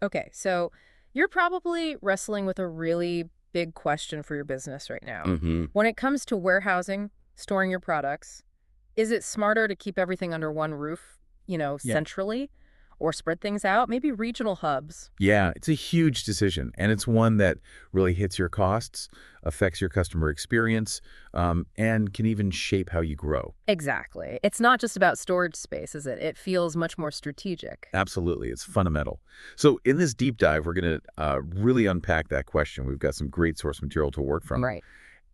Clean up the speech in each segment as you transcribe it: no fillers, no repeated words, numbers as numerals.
Okay, so you're probably wrestling with a really big question for your business right now. Hmm. When it comes to warehousing, storing your products, is it smarter to keep everything under one roof, Yeah. centrally, or spread things out? Maybe regional hubs. Yeah, it's a huge decision, and it's one that really hits your costs, affects your customer experience, and can even shape how you grow. Exactly. It's not just about storage space, is it? It feels much more strategic. Absolutely, it's fundamental. So in this deep dive, we're going to really unpack that question. We've got some great source material to work from. Right.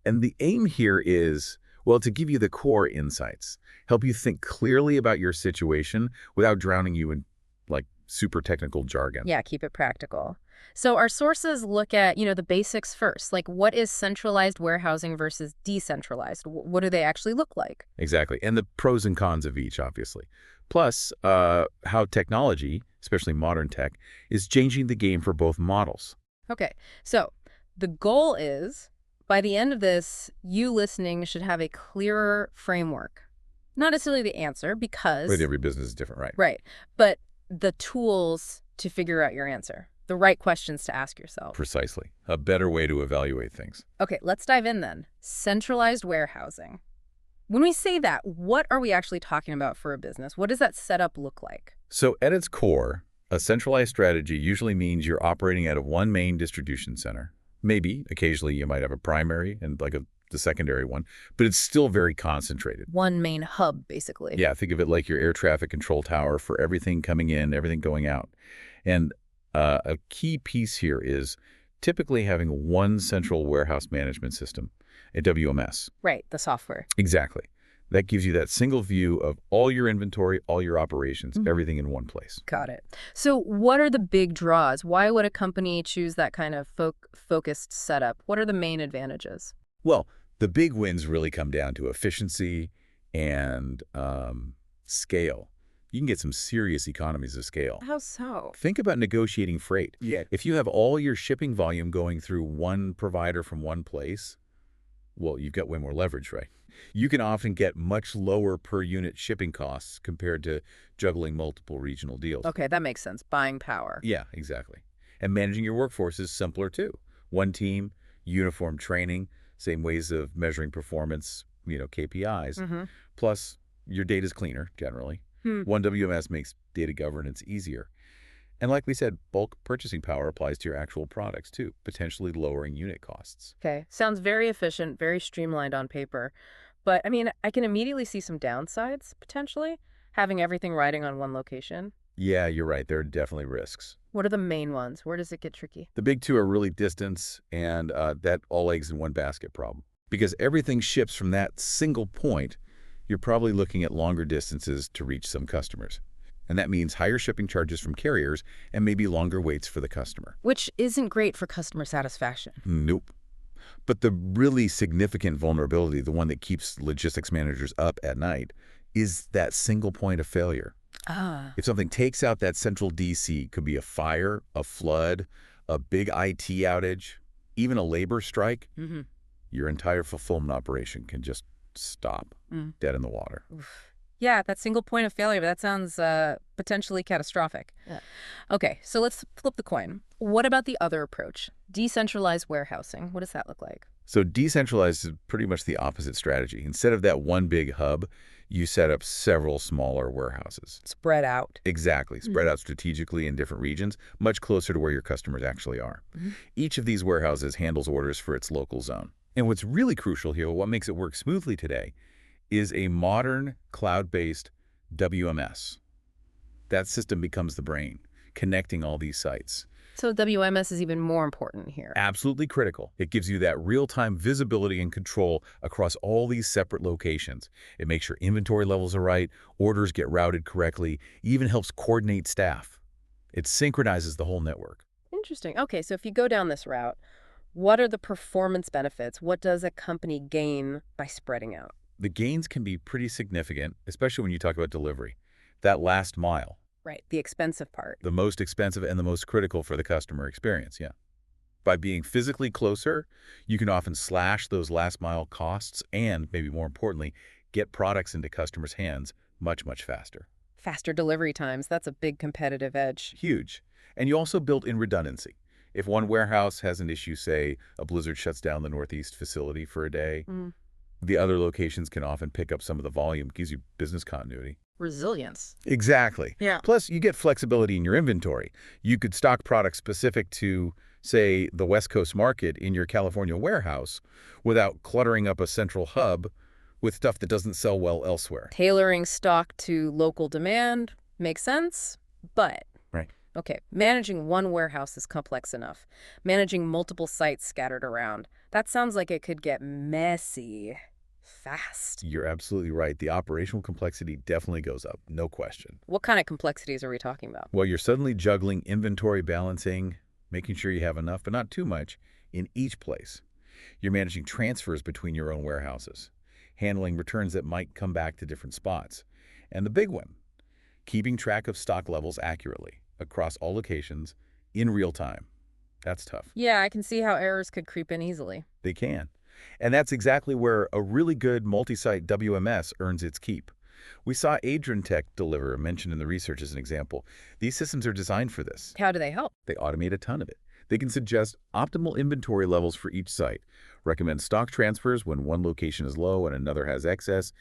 And the aim here is, well, to give you the core insights, help you think clearly about your situation without drowning you in like super technical jargon. Yeah, keep it practical. So our sources look at, the basics first. Like what is centralized warehousing versus decentralized? What do they actually look like? Exactly. And the pros and cons of each, obviously. Plus, how technology, especially modern tech, is changing the game for both models. Okay. So the goal is by the end of this, you listening should have a clearer framework. Not necessarily the answer But because, every business is different, right? right, but the tools to figure out your answer, the right questions to ask yourself. Precisely. A better way to evaluate things. Okay, let's dive in then. Centralized warehousing. When we say that, what are we actually talking about for a business? What does that setup look like? So at its core, a centralized strategy usually means you're operating out of one main distribution center. Maybe occasionally you might have a primary and the secondary one, but it's still very concentrated. One main hub, basically. Yeah, think of it like your air traffic control tower for everything coming in, everything going out. And a key piece here is typically having one central warehouse management system, a WMS. Right, the software. Exactly. That gives you that single view of all your inventory, all your operations, everything in one place. Got it. So what are the big draws? Why would a company choose that kind of focused setup? What are the main advantages? Well, the big wins really come down to efficiency and scale. You can get some serious economies of scale. How so? Think about negotiating freight. Yeah. If you have all your shipping volume going through one provider from one place, well, you've got way more leverage, right? You can often get much lower per unit shipping costs compared to juggling multiple regional deals. Okay, that makes sense. Buying power. Yeah, exactly. And managing your workforce is simpler too. One team, uniform training, same ways of measuring performance, KPIs. Mm-hmm. Plus, your data's cleaner, generally. One WMS makes data governance easier. And like we said, bulk purchasing power applies to your actual products too, potentially lowering unit costs. Okay, sounds very efficient, very streamlined on paper. But I mean, I can immediately see some downsides, potentially, having everything riding on one location. Yeah, you're right. There are definitely risks. What are the main ones? Where does it get tricky? The big two are really distance and that all eggs in one basket problem. Because everything ships from that single point, you're probably looking at longer distances to reach some customers. And that means higher shipping charges from carriers and maybe longer waits for the customer. Which isn't great for customer satisfaction. Nope. But the really significant vulnerability, the one that keeps logistics managers up at night, is that single point of failure. Ah. If something takes out that central DC, could be a fire, a flood, a big IT outage, even a labor strike, Mm-hmm. your entire fulfillment operation can just stop dead in the water. Yeah, that single point of failure, that sounds potentially catastrophic. Yeah. Okay, so let's flip the coin. What about the other approach? Decentralized warehousing. What does that look like? So decentralized is pretty much the opposite strategy. Instead of that one big hub, you set up several smaller warehouses. Spread out. Exactly. Spread out strategically in different regions, much closer to where your customers actually are. Mm-hmm. Each of these warehouses handles orders for its local zone. And what's really crucial here, what makes it work smoothly today, is a modern cloud-based WMS. That system becomes the brain, connecting all these sites. So WMS is even more important here. Absolutely critical. It gives you that real-time visibility and control across all these separate locations. It makes sure inventory levels are right, orders get routed correctly, even helps coordinate staff. It synchronizes the whole network. Interesting. Okay, so if you go down this route, what are the performance benefits? What does a company gain by spreading out? The gains can be pretty significant, especially when you talk about delivery. That last mile, Right, the expensive part. the most expensive and the most critical for the customer experience, yeah. By being physically closer, you can often slash those last mile costs and, maybe more importantly, get products into customers' hands much, much faster. Faster delivery times, that's a big competitive edge. Huge. And you also built in redundancy. If one warehouse has an issue, say a blizzard shuts down the Northeast facility for a day, Mm. the other locations can often pick up some of the volume, gives you business continuity. Resilience. Exactly. Yeah. Plus, you get flexibility in your inventory. You could stock products specific to, say, the West Coast market in your California warehouse without cluttering up a central hub with stuff that doesn't sell well elsewhere. Tailoring stock to local demand makes sense, but Right. okay, managing one warehouse is complex enough. Managing multiple sites scattered around, that sounds like it could get messy fast. You're absolutely right. The operational complexity definitely goes up, no question. What kind of complexities are we talking about? Well, you're suddenly juggling inventory balancing, making sure you have enough, but not too much, in each place. You're managing transfers between your own warehouses, handling returns that might come back to different spots. And the big one, keeping track of stock levels accurately across all locations in real time. That's tough. Yeah, I can see how errors could creep in easily. They can. And that's exactly where a really good multi-site WMS earns its keep. We saw Adrian deliver, mentioned in the research as an example. These systems are designed for this. How do they help? They automate a ton of it. They can suggest optimal inventory levels for each site, recommend stock transfers when one location is low and another has excess,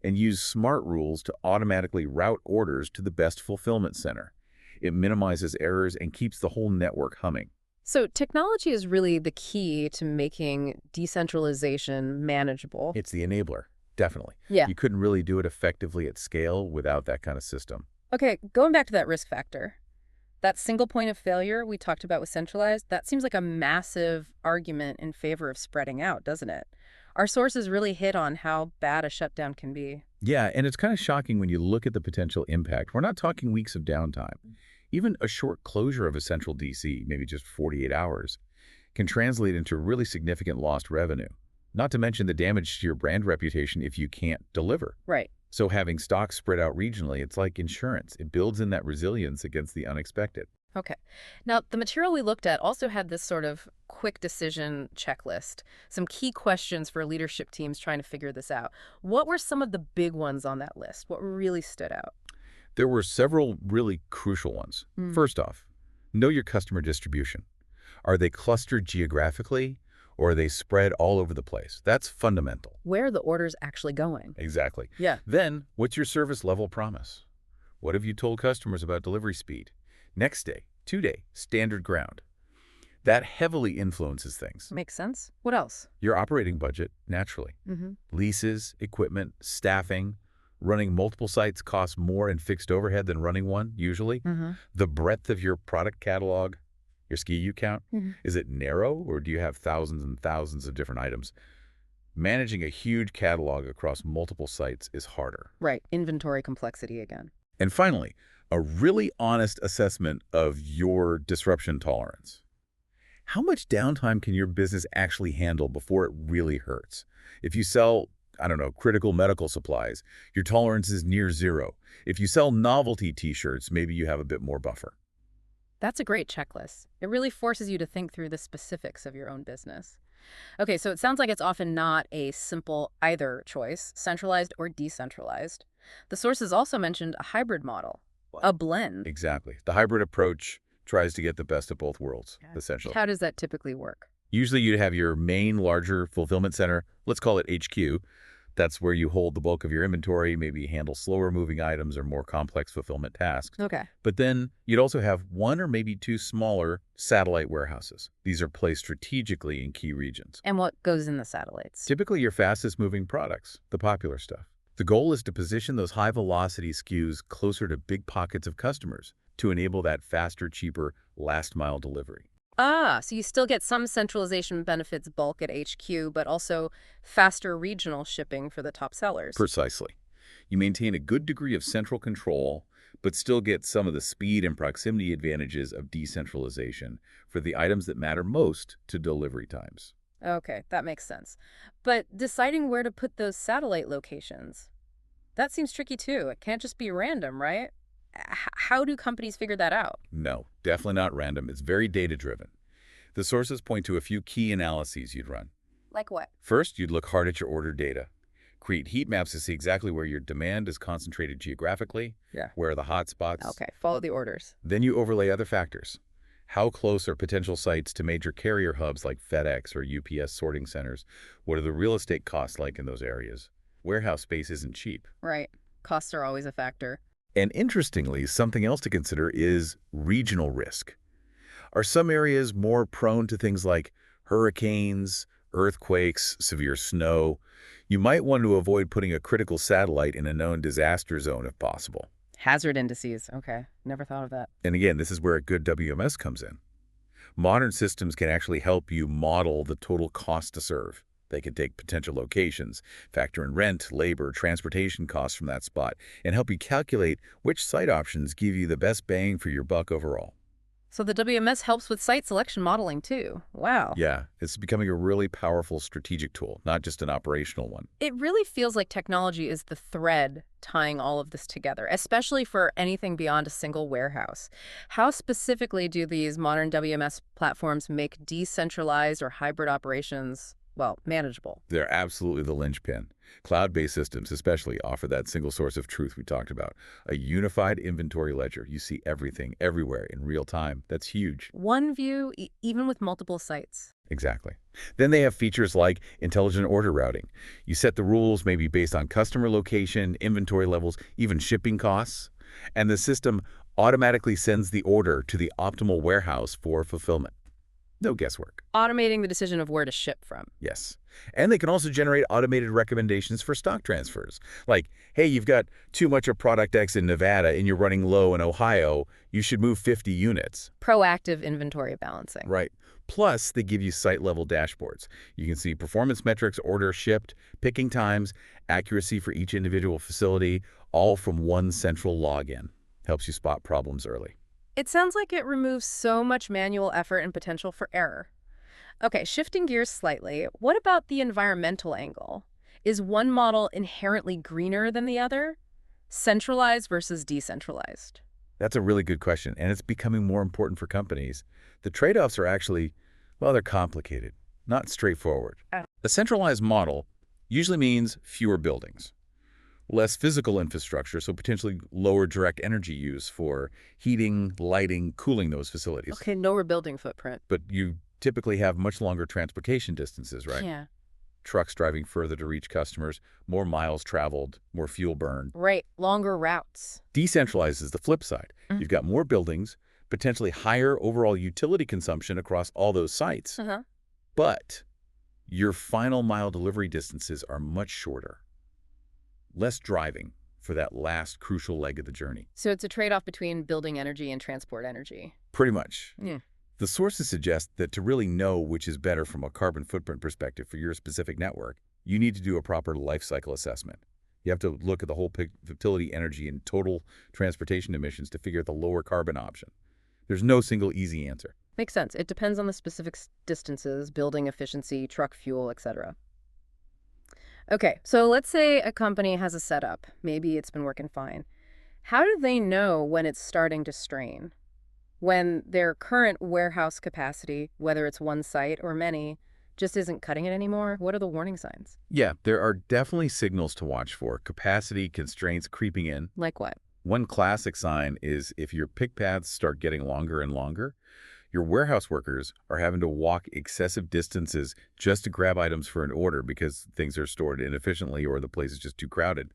and use smart rules to automatically route orders to the best fulfillment center. It minimizes errors and keeps the whole network humming. So technology is really the key to making decentralization manageable. It's the enabler, definitely. Yeah. You couldn't really do it effectively at scale without that kind of system. Okay, going back to that risk factor. That single point of failure we talked about with centralized, that seems like a massive argument in favor of spreading out, doesn't it? Our sources really hit on how bad a shutdown can be. Yeah, and it's kind of shocking when you look at the potential impact. We're not talking weeks of downtime. Even a short closure of a central DC, maybe just 48 hours, can translate into really significant lost revenue. Not to mention the damage to your brand reputation if you can't deliver. Right. So having stock spread out regionally, it's like insurance. It builds in that resilience against the unexpected. Okay. Now, the material we looked at also had this sort of quick decision checklist, some key questions for leadership teams trying to figure this out. What were some of the big ones on that list? What really stood out? There were several really crucial ones. First off, know your customer distribution. Are they clustered geographically, or are they spread all over the place? That's fundamental. Where are the orders actually going? Exactly. Yeah. Then, what's your service level promise? What have you told customers about delivery speed? Next day, 2-day, standard ground. That heavily influences things. Makes sense. What else? Your operating budget, naturally. Mm-hmm. Leases, equipment, staffing. Running multiple sites costs more in fixed overhead than running one, usually. Mm-hmm. The breadth of your product catalog, your SKU count, Mm-hmm. is it narrow or do you have thousands and thousands of different items? Managing a huge catalog across multiple sites is harder. Right. Inventory complexity again. And finally, a really honest assessment of your disruption tolerance. How much downtime can your business actually handle before it really hurts? If you sell, I don't know, critical medical supplies, your tolerance is near zero. If you sell novelty t-shirts, maybe you have a bit more buffer. That's a great checklist. It really forces you to think through the specifics of your own business. Okay, so it sounds like it's often not a simple either choice, centralized or decentralized. The sources also mentioned a hybrid model, a blend. Exactly. The hybrid approach tries to get the best of both worlds, essentially. How does that typically work? Usually you'd have your main larger fulfillment center, let's call it HQ. That's where you hold the bulk of your inventory, maybe handle slower moving items or more complex fulfillment tasks. Okay. But then you'd also have one or maybe two smaller satellite warehouses. These are placed strategically in key regions. And what goes in the satellites? Typically your fastest moving products, the popular stuff. The goal is to position those high velocity SKUs closer to big pockets of customers to enable that faster, cheaper, last mile delivery. Ah, so you still get some centralization benefits bulk at HQ, but also faster regional shipping for the top sellers. Precisely. You maintain a good degree of central control, but still get some of the speed and proximity advantages of decentralization for the items that matter most to delivery times. Okay, that makes sense. But deciding where to put those satellite locations, that seems tricky too. It can't just be random, right? How do companies figure that out? No, definitely not random. It's very data-driven. The sources point to a few key analyses you'd run. Like what? First, you'd look hard at your order data. Create heat maps to see exactly where your demand is concentrated geographically, Yeah. where are the hot spots. Okay, follow the orders. Then you overlay other factors, How close are potential sites to major carrier hubs like FedEx or UPS sorting centers? What are the real estate costs like in those areas? Warehouse space isn't cheap. Right. Costs are always a factor. And interestingly, something else to consider is regional risk. Are some areas more prone to things like hurricanes, earthquakes, severe snow? You might want to avoid putting a critical satellite in a known disaster zone if possible. Hazard indices. Okay. Never thought of that. And again, this is where a good WMS comes in. Modern systems can actually help you model the total cost to serve. They can take potential locations, factor in rent, labor, transportation costs from that spot, and help you calculate which site options give you the best bang for your buck overall. So the WMS helps with site selection modeling too. Wow. Yeah, it's becoming a really powerful strategic tool, not just an operational one. It really feels like technology is the thread tying all of this together, especially for anything beyond a single warehouse. How specifically do these modern WMS platforms make decentralized or hybrid operations, well, manageable? They're absolutely the linchpin. Cloud-based systems especially offer that single source of truth we talked about. A unified inventory ledger. You see everything, everywhere, in real time. That's huge. One view, even with multiple sites. Exactly. Then they have features like intelligent order routing. You set the rules maybe based on customer location, inventory levels, even shipping costs, and the system automatically sends the order to the optimal warehouse for fulfillment. No guesswork. Automating the decision of where to ship from. Yes. And they can also generate automated recommendations for stock transfers. Like, hey, you've got too much of product X in Nevada and you're running low in Ohio, you should move 50 units. Proactive inventory balancing. Right. Plus, they give you site-level dashboards. You can see performance metrics, order shipped, picking times, accuracy for each individual facility, all from one central login. Helps you spot problems early. It sounds like it removes so much manual effort and potential for error. Okay, shifting gears slightly, what about the environmental angle? Is one model inherently greener than the other? Centralized versus decentralized? That's a really good question, and it's becoming more important for companies. The trade-offs are actually, well, they're complicated, not straightforward. A centralized model usually means fewer buildings, less physical infrastructure, so potentially lower direct energy use for heating, lighting, cooling those facilities. Okay, no rebuilding footprint. But you typically have much longer transportation distances, right? Yeah. Trucks driving further to reach customers, more miles traveled, more fuel burned. Right, longer routes. Decentralized is the flip side. You've got more buildings, potentially higher overall utility consumption across all those sites. But your final mile delivery distances are much shorter. Less driving for that last crucial leg of the journey. So it's a trade-off between building energy and transport energy. Pretty much. Yeah. The sources suggest that to really know which is better from a carbon footprint perspective for your specific network, you need to do a proper life cycle assessment. You have to look at the whole utility energy and total transportation emissions to figure out the lower carbon option. There's no single easy answer. Makes sense. It depends on the specific distances, building efficiency, truck fuel, etc. Okay, so let's say a company has a setup. Maybe it's been working fine. How do they know when it's starting to strain? When their current warehouse capacity, whether it's one site or many, just isn't cutting it anymore? What are the warning signs? Yeah, there are definitely signals to watch for. Capacity constraints creeping in. Like what? One classic sign is if your pick paths start getting longer and longer, your warehouse workers are having to walk excessive distances just to grab items for an order because things are stored inefficiently or the place is just too crowded.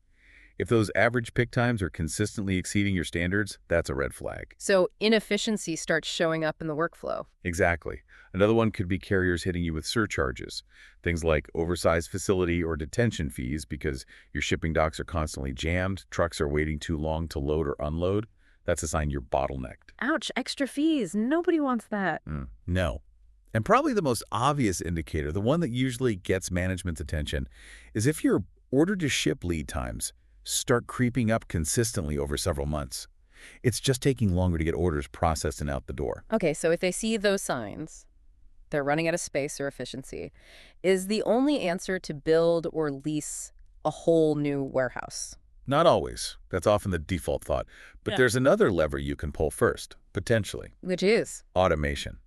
If those average pick times are consistently exceeding your standards, that's a red flag. So inefficiency starts showing up in the workflow. Exactly. Another one could be carriers hitting you with surcharges, things like oversized facility or detention fees because your shipping docks are constantly jammed, trucks are waiting too long to load or unload. That's a sign you're bottlenecked. Ouch, extra fees. Nobody wants that. No. And probably the most obvious indicator, the one that usually gets management's attention, is if your order-to-ship lead times start creeping up consistently over several months. It's just taking longer to get orders processed and out the door. Okay, so if they see those signs, they're running out of space or efficiency, is the only answer to build or lease a whole new warehouse? Not always. That's often the default thought. But there's another lever you can pull first, potentially. Which is? Automation.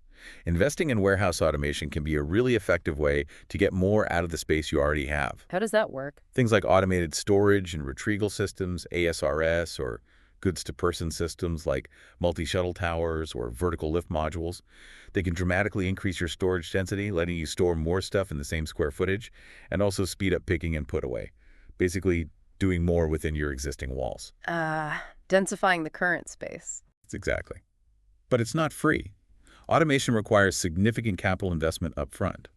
Investing in warehouse automation can be a really effective way to get more out of the space you already have. How does that work? Things like automated storage and retrieval systems, ASRS, or goods-to-person systems like multi-shuttle towers or vertical lift modules. They can dramatically increase your storage density, letting you store more stuff in the same square footage, and also speed up picking and put away, basically doing more within your existing walls. Densifying the current space. That's exactly. But it's not free. Automation requires significant capital investment up front.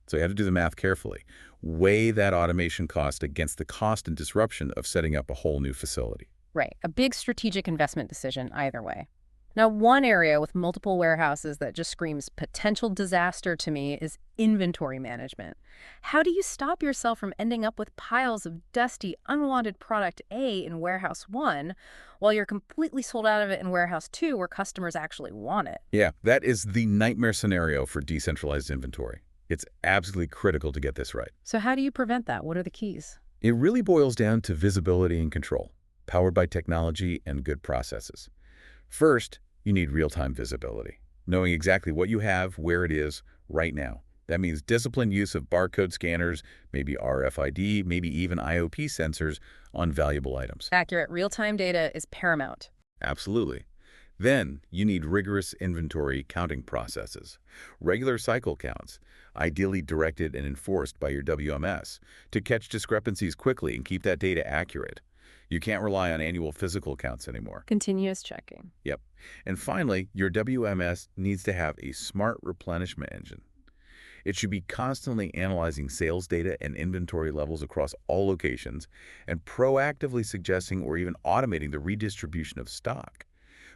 So you have to do the math carefully. Weigh that automation cost against the cost and disruption of setting up a whole new facility. Right, a big strategic investment decision either way. Now, one area with multiple warehouses that just screams potential disaster to me is inventory management. How do you stop yourself from ending up with piles of dusty, unwanted product A in warehouse 1 while you're completely sold out of it in warehouse 2 where customers actually want it? Yeah, that is the nightmare scenario for decentralized inventory. It's absolutely critical to get this right. So how do you prevent that? What are the keys? It really boils down to visibility and control, powered by technology and good processes. First, you need real-time visibility, knowing exactly what you have, where it is, right now. That means disciplined use of barcode scanners, maybe RFID, maybe even IoT sensors on valuable items. Accurate real-time data is paramount. Absolutely. Then, you need rigorous inventory counting processes, regular cycle counts, ideally directed and enforced by your WMS, to catch discrepancies quickly and keep that data accurate. You can't rely on annual physical counts anymore. Continuous checking. Yep. And finally, your WMS needs to have a smart replenishment engine. It should be constantly analyzing sales data and inventory levels across all locations and proactively suggesting or even automating the redistribution of stock,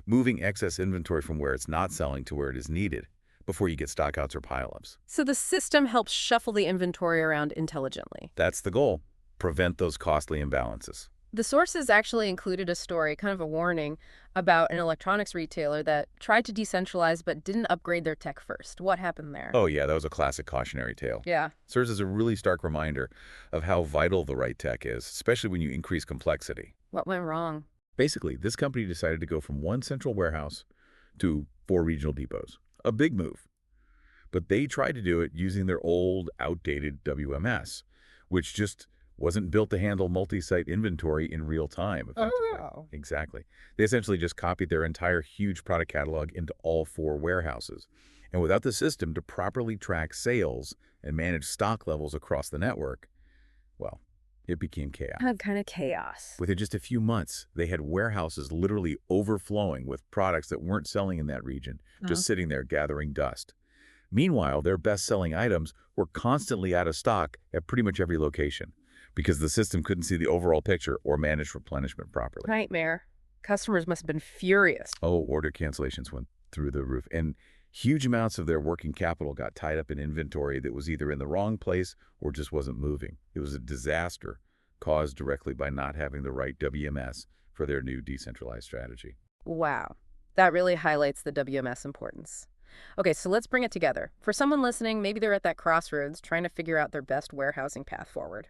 moving excess inventory from where it's not selling to where it is needed before you get stockouts or pileups. So the system helps shuffle the inventory around intelligently. That's the goal. Prevent those costly imbalances. The sources actually included a story, kind of a warning, about an electronics retailer that tried to decentralize but didn't upgrade their tech first. What happened there? Oh yeah, that was a classic cautionary tale. Yeah. Serves as a really stark reminder of how vital the right tech is, especially when you increase complexity. What went wrong? Basically, this company decided to go from one central warehouse to 4 regional depots. A big move. But they tried to do it using their old, outdated WMS, which just wasn't built to handle multi-site inventory in real time, effectively. Oh. Exactly. They essentially just copied their entire huge product catalog into all 4 warehouses. And without the system to properly track sales and manage stock levels across the network, well, it became chaos. Kind of chaos. Within just a few months, they had warehouses literally overflowing with products that weren't selling in that region, just sitting there gathering dust. Meanwhile, their best-selling items were constantly out of stock at pretty much every location because the system couldn't see the overall picture or manage replenishment properly. Nightmare. Customers must have been furious. Oh, order cancellations went through the roof. And huge amounts of their working capital got tied up in inventory that was either in the wrong place or just wasn't moving. It was a disaster caused directly by not having the right WMS for their new decentralized strategy. Wow. That really highlights the WMS importance. Okay, so let's bring it together. For someone listening, maybe they're at that crossroads trying to figure out their best warehousing path forward.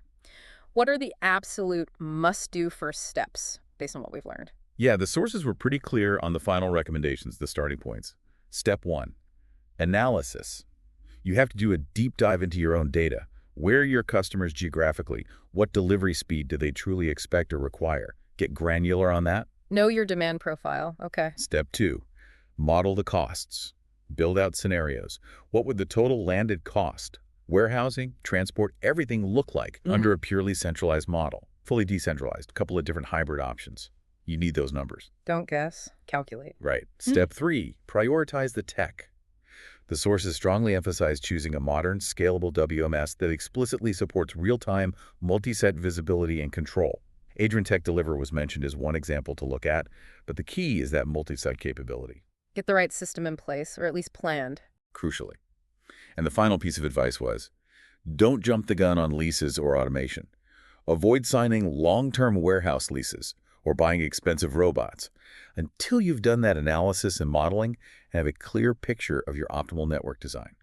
What are the absolute must-do first steps based on what we've learned? Yeah, the sources were pretty clear on the final recommendations, the starting points. Step 1, analysis. You have to do a deep dive into your own data. Where are your customers geographically? What delivery speed do they truly expect or require? Get granular on that. Know your demand profile. Okay. Step 2, model the costs. Build out scenarios. What would the total landed cost, warehousing, transport, everything look like under a purely centralized model? Fully decentralized, a couple of different hybrid options. You need those numbers. Don't guess. Calculate. Right. Step 3, prioritize the tech. The sources strongly emphasize choosing a modern, scalable WMS that explicitly supports real-time, multi-set visibility and control. Adrian Tech Deliver was mentioned as one example to look at, but the key is that multi-site capability. Get the right system in place, or at least planned. Crucially. And the final piece of advice was, don't jump the gun on leases or automation. Avoid signing long-term warehouse leases or buying expensive robots until you've done that analysis and modeling and have a clear picture of your optimal network design.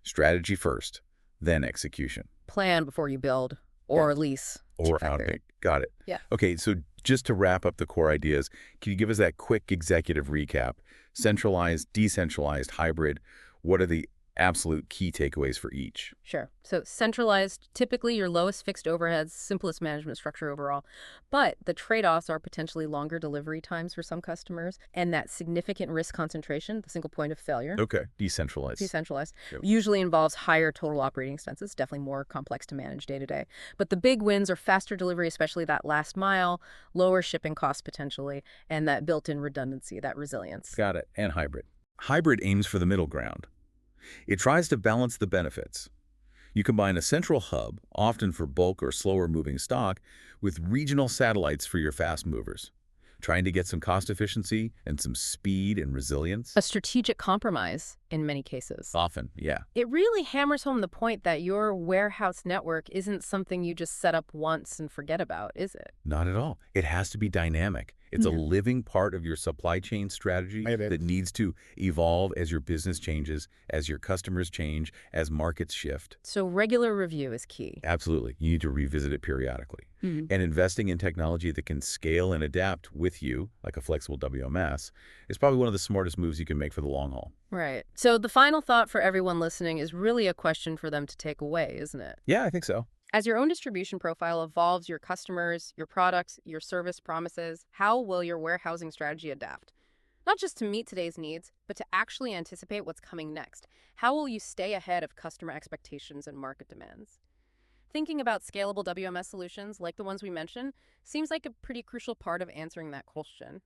Strategy first, then execution. Plan before you build or lease. Or outdate. Got it. Yeah. Okay, so just to wrap up the core ideas, can you give us that quick executive recap? Centralized, decentralized, hybrid, what are the absolute key takeaways for each. Sure. So centralized, typically your lowest fixed overheads, simplest management structure overall. But the trade-offs are potentially longer delivery times for some customers and that significant risk concentration, the single point of failure. Okay. Decentralized. Decentralized Yep. usually involves higher total operating expenses, definitely more complex to manage day to day. But the big wins are faster delivery, especially that last mile, lower shipping costs potentially, and that built-in redundancy, that resilience. Got it. And hybrid. Hybrid aims for the middle ground. It tries to balance the benefits. You combine a central hub, often for bulk or slower moving stock, with regional satellites for your fast movers, trying to get some cost efficiency and some speed and resilience. A strategic compromise in many cases. Often, yeah. It really hammers home the point that your warehouse network isn't something you just set up once and forget about, is it? Not at all. It has to be dynamic. It's a Yeah. living part of your supply chain strategy It that is. needs to evolve as your business changes, as your customers change, as markets shift. So regular review is key. Absolutely. You need to revisit it periodically. Mhm. And investing in technology that can scale and adapt with you, like a flexible WMS, is probably one of the smartest moves you can make for the long haul. Right. So the final thought for everyone listening is really a question for them to take away, isn't it? Yeah, I think so. As your own distribution profile evolves, your customers, your products, your service promises, how will your warehousing strategy adapt? Not just to meet today's needs, but to actually anticipate what's coming next. How will you stay ahead of customer expectations and market demands? Thinking about scalable WMS solutions like the ones we mentioned seems like a pretty crucial part of answering that question.